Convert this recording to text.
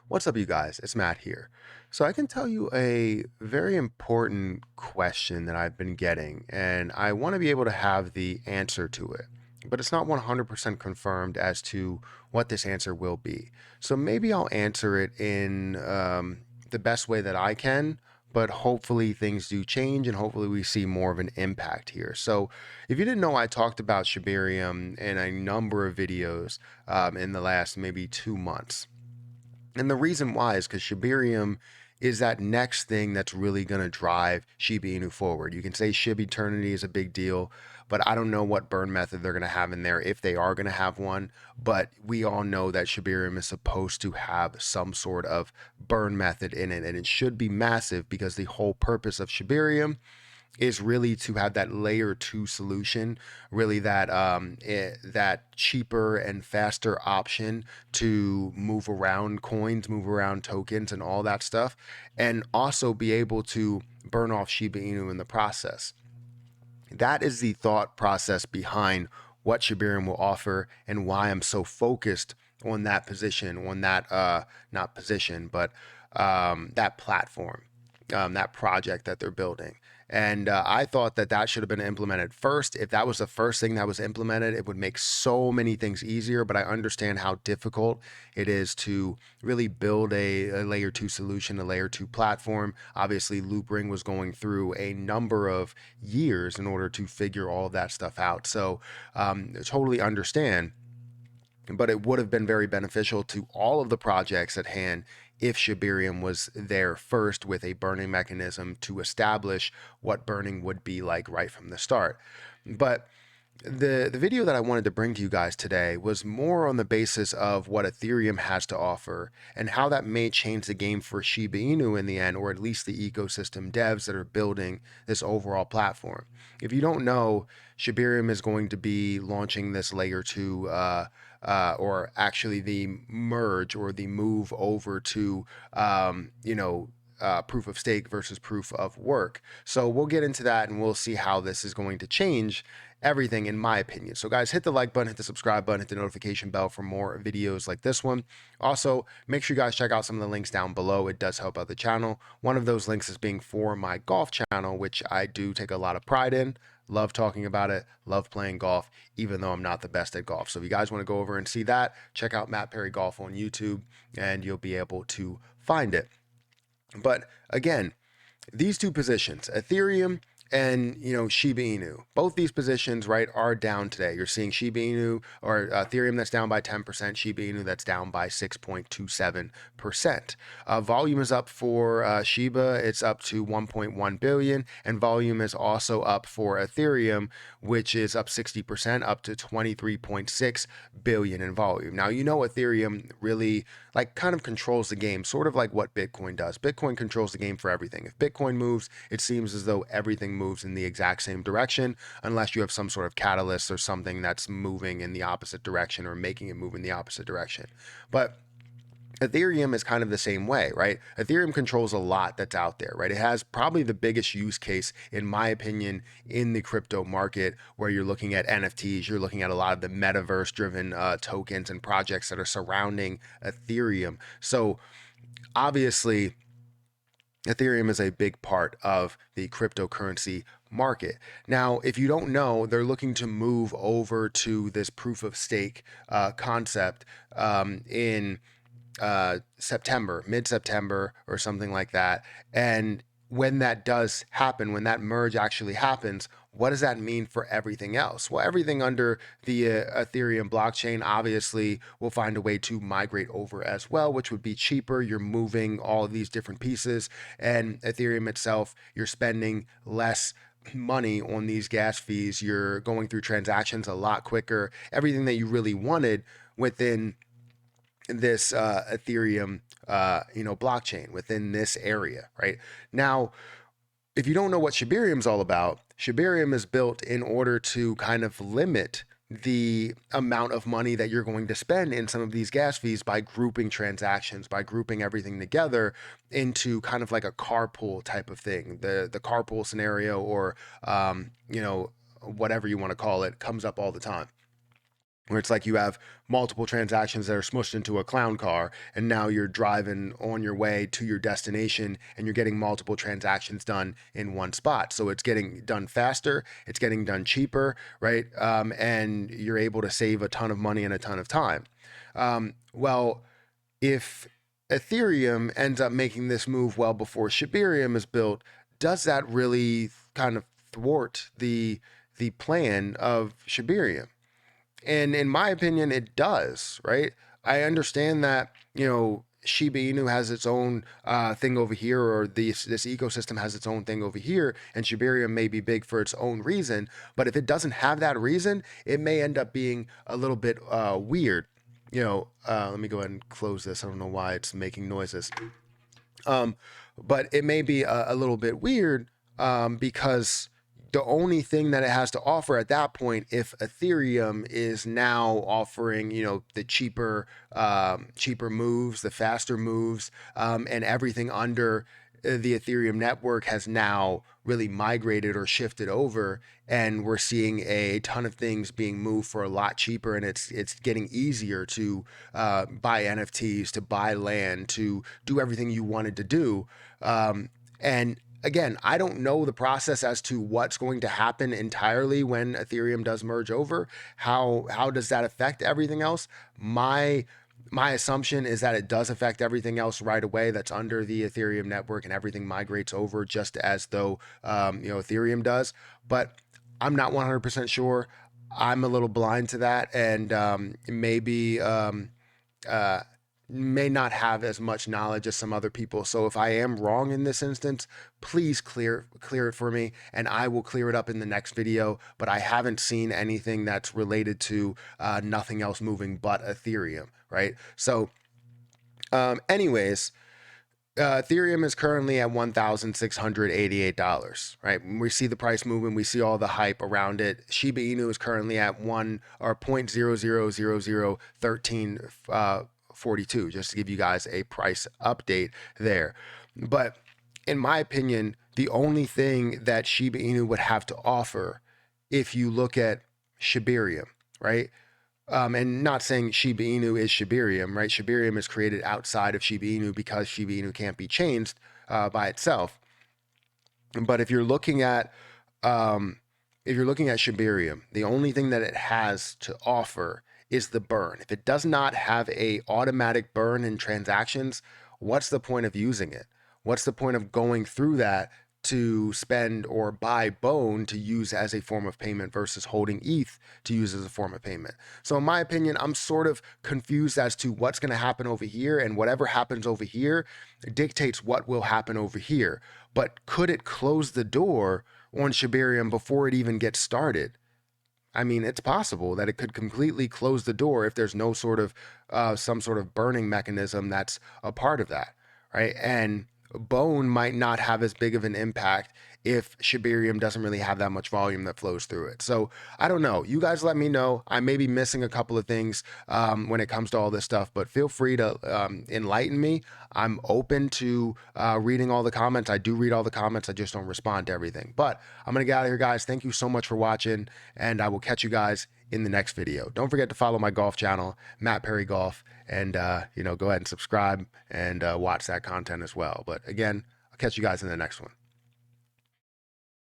What's up, you guys? It's Matt here. So, I can tell you a very important question that I've been getting, and I want to be able to have the answer to it, but it's not 100% confirmed as to what this answer will be. So, maybe I'll answer it in the best way that I can, but hopefully things do change and hopefully we see more of an impact here. So, if you didn't know, I talked about Shibarium in a number of videos in the last maybe 2 months. And the reason why is because Shibarium is that next thing that's really going to drive Shiba Inu forward. You can say Shib Eternity is a big deal, but I don't know what burn method they're going to have in there if they are going to have one. But we all know that Shibarium is supposed to have some sort of burn method in it, and it should be massive because the whole purpose of Shibarium is really to have that layer two solution, really that cheaper and faster option to move around coins, move around tokens, and all that stuff, and also be able to burn off Shiba Inu in the process. That is the thought process behind what Shibarium will offer and why I'm so focused on that position, on that not position, but that platform, that project that they're building. And I thought that that should have been implemented first. If that was the first thing that was implemented, it would make so many things easier. But I understand how difficult it is to really build a layer two solution, a layer two platform. Obviously, Loopring was going through a number of years in order to figure all of that stuff out. So totally understand, but it would have been very beneficial to all of the projects at hand if Shibarium was there first with a burning mechanism to establish what burning would be like right from the start. But the video that I wanted to bring to you guys today was more on the basis of what Ethereum has to offer and how that may change the game for Shiba Inu in the end, or at least the ecosystem devs that are building this overall platform. If you don't know, Shibarium is going to be launching this layer two, or actually the merge or the move over to, proof of stake versus proof of work. So we'll get into that and we'll see how this is going to change everything, in my opinion. So, guys, hit the like button, hit the subscribe button, hit the notification bell for more videos like this one. Also, make sure you guys check out some of the links down below. It does help out the channel. One of those links is being for my golf channel, which I do take a lot of pride in. Love talking about it, love playing golf, even though I'm not the best at golf. So if you guys want to go over and see that, check out Matt Perry Golf on YouTube and you'll be able to find it. But again, these two positions, Ethereum and Shiba Inu, both these positions, right, are down today. You're seeing Shiba Inu or Ethereum that's down by 10%, Shiba Inu that's down by 6.27%. Volume is up for Shiba, it's up to 1.1 billion, and volume is also up for Ethereum, which is up 60%, up to 23.6 billion in volume. Now, Ethereum really kind of controls the game, sort of like what Bitcoin does. Bitcoin controls the game for everything. If Bitcoin moves, it seems as though everything moves in the exact same direction, unless you have some sort of catalyst or something that's moving in the opposite direction or making it move in the opposite direction. But Ethereum is kind of the same way, right? Ethereum controls a lot that's out there, right? It has probably the biggest use case, in my opinion, in the crypto market, where you're looking at NFTs, you're looking at a lot of the metaverse driven tokens and projects that are surrounding Ethereum. So obviously, Ethereum is a big part of the cryptocurrency market. Now, if you don't know, they're looking to move over to this proof of stake concept in September, mid September, or something like that. And when that does happen, when that merge actually happens, what does that mean for everything else? Well, everything under the Ethereum blockchain obviously will find a way to migrate over as well, which would be cheaper. You're moving all of these different pieces, and Ethereum itself, you're spending less money on these gas fees. You're going through transactions a lot quicker. Everything that you really wanted within this Ethereum, blockchain, within this area, right? Now, if you don't know what Shibarium's all about, Shibarium is built in order to kind of limit the amount of money that you're going to spend in some of these gas fees by grouping transactions, by grouping everything together into kind of like a carpool type of thing. The carpool scenario, or whatever you want to call it, comes up all the time. where it's like you have multiple transactions that are smushed into a clown car, and now you're driving on your way to your destination and you're getting multiple transactions done in one spot. So it's getting done faster, it's getting done cheaper, right? And you're able to save a ton of money and a ton of time. Well, if Ethereum ends up making this move well before Shibarium is built, does that really kind of thwart the plan of Shibarium? And in my opinion, it does, right? I understand that, Shiba Inu has its own thing over here, or this ecosystem has its own thing over here, and Shibarium may be big for its own reason. But if it doesn't have that reason, it may end up being a little bit weird. Let me go ahead and close this. I don't know why it's making noises. Um, but it may be a little bit weird because the only thing that it has to offer at that point, if Ethereum is now offering, the cheaper moves, the faster moves, and everything under the Ethereum network has now really migrated or shifted over, and we're seeing a ton of things being moved for a lot cheaper, and it's getting easier to buy NFTs, to buy land, to do everything you wanted to do. And again, I don't know the process as to what's going to happen entirely when Ethereum does merge over. How does that affect everything else? My assumption is that it does affect everything else right away that's under the Ethereum network, and everything migrates over just as though Ethereum does. But I'm not 100% sure. I'm a little blind to that, and maybe uh, may not have as much knowledge as some other people. So if I am wrong in this instance, please clear it for me, and I will clear it up in the next video. But I haven't seen anything that's related to nothing else moving but Ethereum, right? So, anyways. Ethereum is currently at $1,688, right? We see the price movement, we see all the hype around it. Shiba Inu is currently at 0.00001342, just to give you guys a price update there. But in my opinion, the only thing that Shiba Inu would have to offer, if you look at Shibarium, right? And not saying Shiba Inu is Shibarium, right? Shibarium is created outside of Shiba Inu because Shiba Inu can't be changed by itself. But if you're looking at Shibarium, the only thing that it has to offer is the burn. If it does not have a automatic burn in transactions, what's the point of using it? What's the point of going through that to spend or buy bone to use as a form of payment versus holding ETH to use as a form of payment? So in my opinion, I'm sort of confused as to what's going to happen over here, and whatever happens over here dictates what will happen over here. But could it close the door on Shibarium before it even gets started? I mean, it's possible that it could completely close the door if there's no sort of some sort of burning mechanism that's a part of that, right? And bone might not have as big of an impact if Shibarium doesn't really have that much volume that flows through it. So I don't know. You guys let me know. I may be missing a couple of things when it comes to all this stuff, but feel free to enlighten me. I'm open to reading all the comments. I do read all the comments. I just don't respond to everything. But I'm going to get out of here, guys. Thank you so much for watching, and I will catch you guys in the next video. Don't forget to follow my golf channel, Matt Perry Golf, and go ahead and subscribe and watch that content as well. But again, I'll catch you guys in the next one.